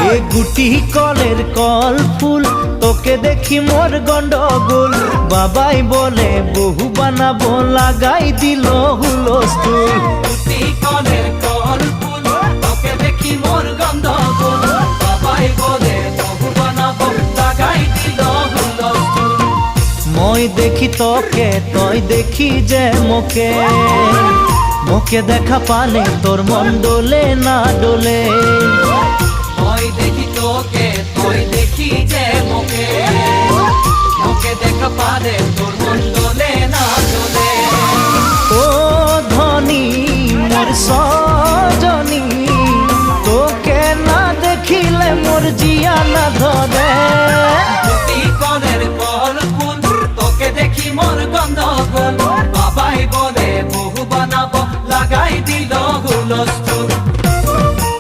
এ গুটি কলের কল ফুল তোকে দেখি মোর গন্ডগোল বাবাই বলে বহু বানাবো লাগাই দিল হুলস্থুল গুটি কলের কল ফুল তোকে দেখি মোর গন্ডগোল বাবাই বলে বহু বানাবো লাগাই দিল হুলস্থুল মই দেখি তোকে তই দেখি যে মোকে মোকে দেখা পালে তোর মন ডোলে না ডোলে মই দেখি তোকে তুই দেখি যে মোকে মোকে দেখা পারে তোর মন ডোলে না ডোলে ও ধনী মোর সজনী তোকে না দেখিলে মোর জিয়া না ধরে